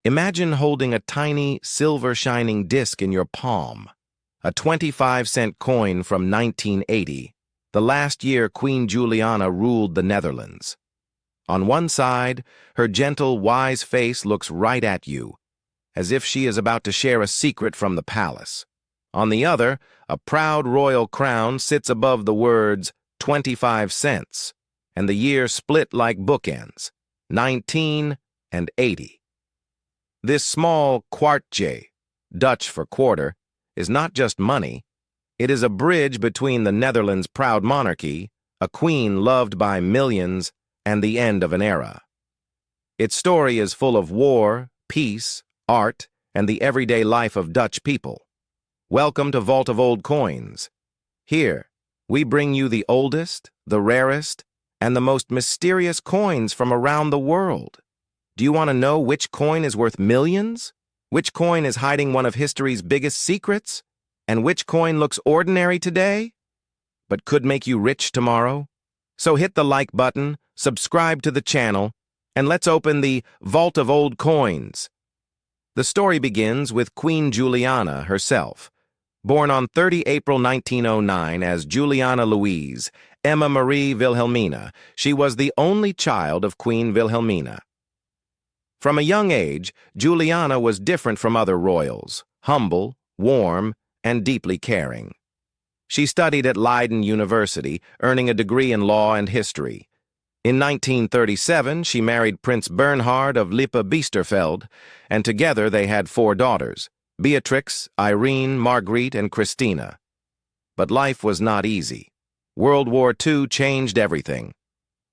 Imagine holding a tiny, silver-shining disc in your palm, a 25-cent coin from 1980, the last year Queen Juliana ruled the Netherlands. On one side, her gentle, wise face looks right at you, as if she is about to share a secret from the palace. On the other, a proud royal crown sits above the words 25 cents, and the year split like bookends, 19 and 80. This small kwartje, Dutch for quarter, is not just money. It is a bridge between the Netherlands' proud monarchy, a queen loved by millions, and the end of an era. Its story is full of war, peace, art, and the everyday life of Dutch people. Welcome to Vault of Old Coins. Here, we bring you the oldest, the rarest, and the most mysterious coins from around the world. Do you want to know which coin is worth millions? Which coin is hiding one of history's biggest secrets? And which coin looks ordinary today, but could make you rich tomorrow? So hit the like button, subscribe to the channel, and let's open the Vault of Old Coins. The story begins with Queen Juliana herself. Born on 30 April 1909 as Juliana Louise, Emma Marie Wilhelmina, she was the only child of Queen Wilhelmina. From a young age, Juliana was different from other royals, humble, warm, and deeply caring. She studied at Leiden University, earning a degree in law and history. In 1937, she married Prince Bernhard of Lippe-Biesterfeld, and together they had 4 daughters, Beatrix, Irene, Margriet, and Christina. But life was not easy. World War II changed everything.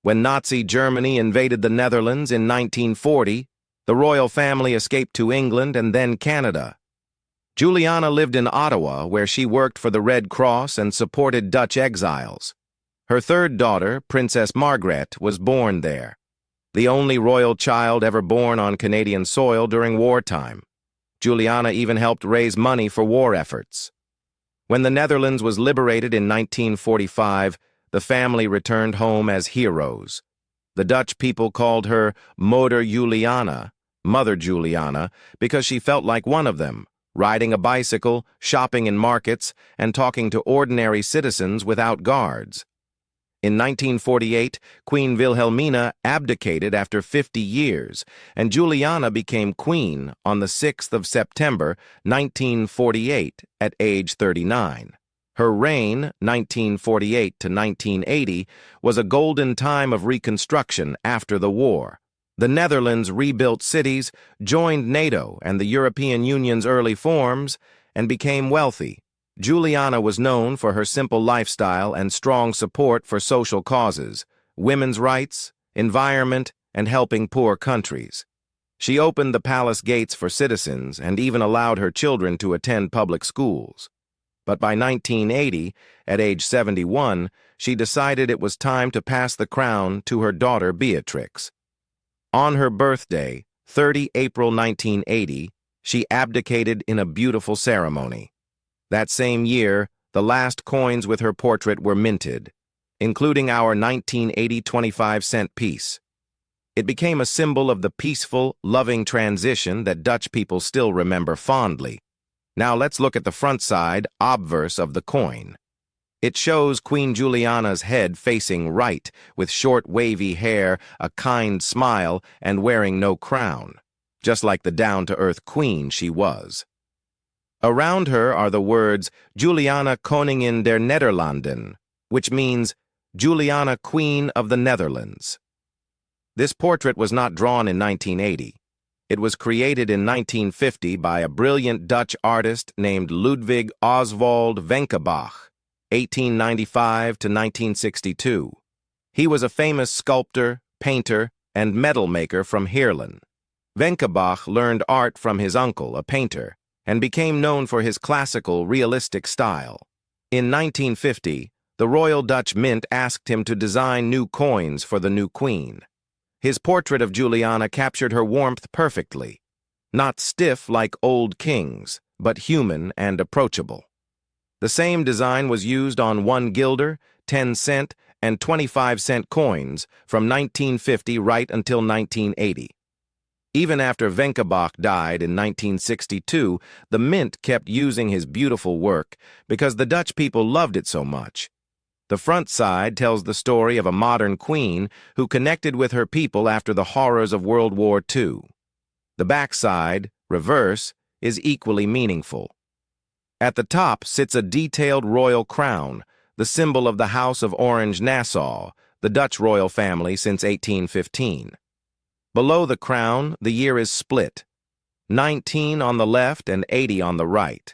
When Nazi Germany invaded the Netherlands in 1940, the royal family escaped to England and then Canada. Juliana lived in Ottawa, where she worked for the Red Cross and supported Dutch exiles. Her third daughter, Princess Margrethe, was born there, the only royal child ever born on Canadian soil during wartime. Juliana even helped raise money for war efforts. When the Netherlands was liberated in 1945, the family returned home as heroes. The Dutch people called her Moeder Juliana, Mother Juliana, because she felt like one of them, riding a bicycle, shopping in markets, and talking to ordinary citizens without guards. In 1948, Queen Wilhelmina abdicated after 50 years, and Juliana became queen on the 6th of September, 1948, at age 39. Her reign, 1948 to 1980, was a golden time of reconstruction after the war. The Netherlands rebuilt cities, joined NATO and the European Union's early forms, and became wealthy. Juliana was known for her simple lifestyle and strong support for social causes, women's rights, environment, and helping poor countries. She opened the palace gates for citizens and even allowed her children to attend public schools. But by 1980, at age 71, she decided it was time to pass the crown to her daughter Beatrix. On her birthday, 30 April 1980, she abdicated in a beautiful ceremony. That same year, the last coins with her portrait were minted, including our 1980 25-cent piece. It became a symbol of the peaceful, loving transition that Dutch people still remember fondly. Now let's look at the front side, obverse of the coin. It shows Queen Juliana's head facing right, with short wavy hair, a kind smile, and wearing no crown, just like the down-to-earth queen she was. Around her are the words Juliana Koningin der Nederlanden, which means Juliana Queen of the Netherlands. This portrait was not drawn in 1980. It was created in 1950 by a brilliant Dutch artist named Ludwig Oswald Venckebach, 1895 to 1962. He was a famous sculptor, painter, and medal maker from Heerlen. Venckebach learned art from his uncle, a painter, and became known for his classical, realistic style. In 1950, the Royal Dutch Mint asked him to design new coins for the new queen. His portrait of Juliana captured her warmth perfectly, not stiff like old kings, but human and approachable. The same design was used on 1 guilder, 10-cent, and 25-cent coins from 1950 right until 1980. Even after Venkerbach died in 1962, the mint kept using his beautiful work because the Dutch people loved it so much. The front side tells the story of a modern queen who connected with her people after the horrors of World War II. The back side, reverse, is equally meaningful. At the top sits a detailed royal crown, the symbol of the House of Orange-Nassau, the Dutch royal family since 1815. Below the crown, the year is split, 19 on the left and 80 on the right.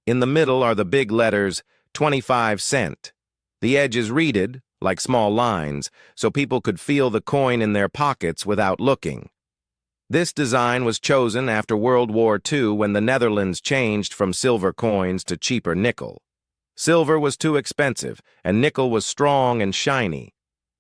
In the middle are the big letters 25 cent. The edge is reeded, like small lines, so people could feel the coin in their pockets without looking. This design was chosen after World War II when the Netherlands changed from silver coins to cheaper nickel. Silver was too expensive, and nickel was strong and shiny.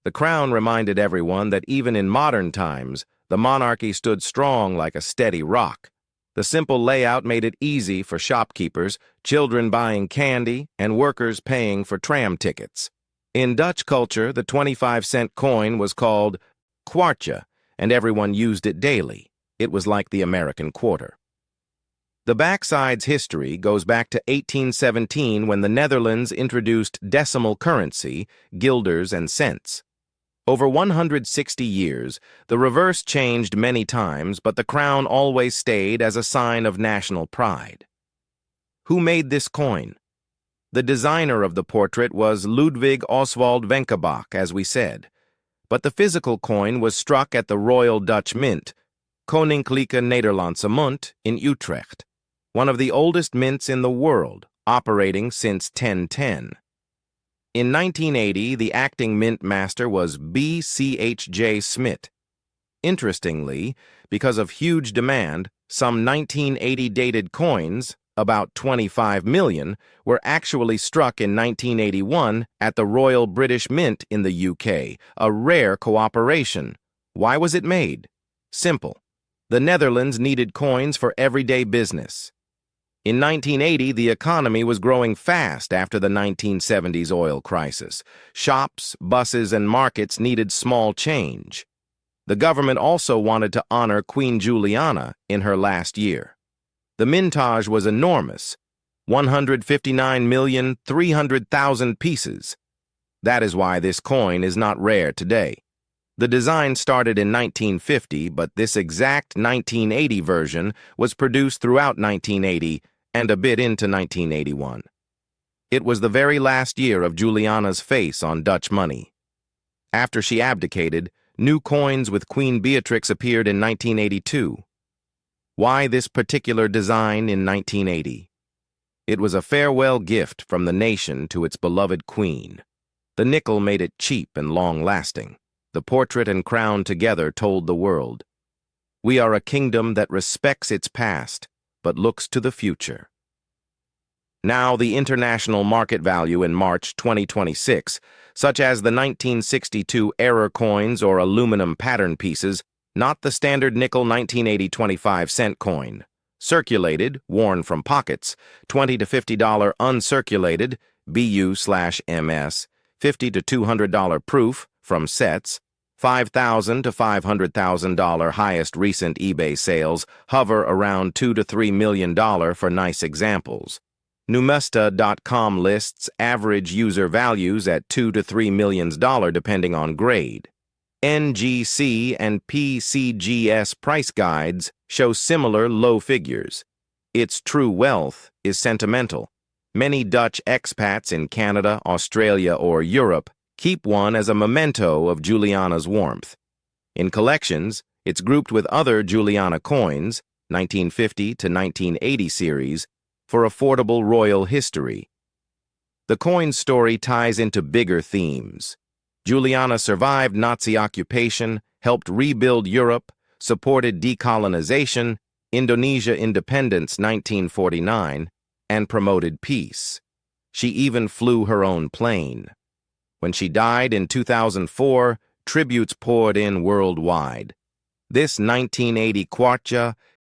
The crown reminded everyone that even in modern times, the monarchy stood strong like a steady rock. The simple layout made it easy for shopkeepers, children buying candy, and workers paying for tram tickets. In Dutch culture, the 25-cent coin was called kwartje, and everyone used it daily. It was like the American quarter. The backside's history goes back to 1817 when the Netherlands introduced decimal currency, guilders and cents. Over 160 years, the reverse changed many times, but the crown always stayed as a sign of national pride. Who made this coin? The designer of the portrait was Ludwig Oswald Venkerbach, as we said. But the physical coin was struck at the Royal Dutch Mint, Koninklijke Nederlandse Munt, in Utrecht, one of the oldest mints in the world, operating since 1010. In 1980, the acting mint master was B.C.H.J. Smit. Interestingly, because of huge demand, some 1980 dated coins, about 25 million, were actually struck in 1981 at the Royal British Mint in the UK, a rare cooperation. Why was it made? Simple. The Netherlands needed coins for everyday business. In 1980, the economy was growing fast after the 1970s oil crisis. Shops, buses, and markets needed small change. The government also wanted to honor Queen Juliana in her last year. The mintage was enormous, 159,300,000 pieces. That is why this coin is not rare today. The design started in 1950, but this exact 1980 version was produced throughout 1980 and a bit into 1981. It was the very last year of Juliana's face on Dutch money. After she abdicated, new coins with Queen Beatrix appeared in 1982. Why this particular design in 1980? It was a farewell gift from the nation to its beloved queen. The nickel made it cheap and long-lasting. The portrait and crown together told the world, "We are a kingdom that respects its past, but looks to the future." Now, the international market value in March 2026, such as the 1962 RareCoins or aluminum pattern pieces, not the standard nickel 1980 25-cent coin. Circulated, worn from pockets, $20 to $50 uncirculated, BU/MS, $50 to $200 proof from sets, $5,000 to $500,000 highest recent eBay sales, hover around $2 to $3 million for nice examples. Numismatics.com lists average user values at $2 to $3 million depending on grade. NGC and PCGS price guides show similar low figures. Its true wealth is sentimental. Many Dutch expats in Canada, Australia, or Europe keep one as a memento of Juliana's warmth. In collections, it's grouped with other Juliana coins, 1950 to 1980 series, for affordable royal history. The coin's story ties into bigger themes. Juliana survived Nazi occupation, helped rebuild Europe, supported decolonization, Indonesia independence 1949, and promoted peace. She even flew her own plane. When she died in 2004, tributes poured in worldwide. This 1980 kwartje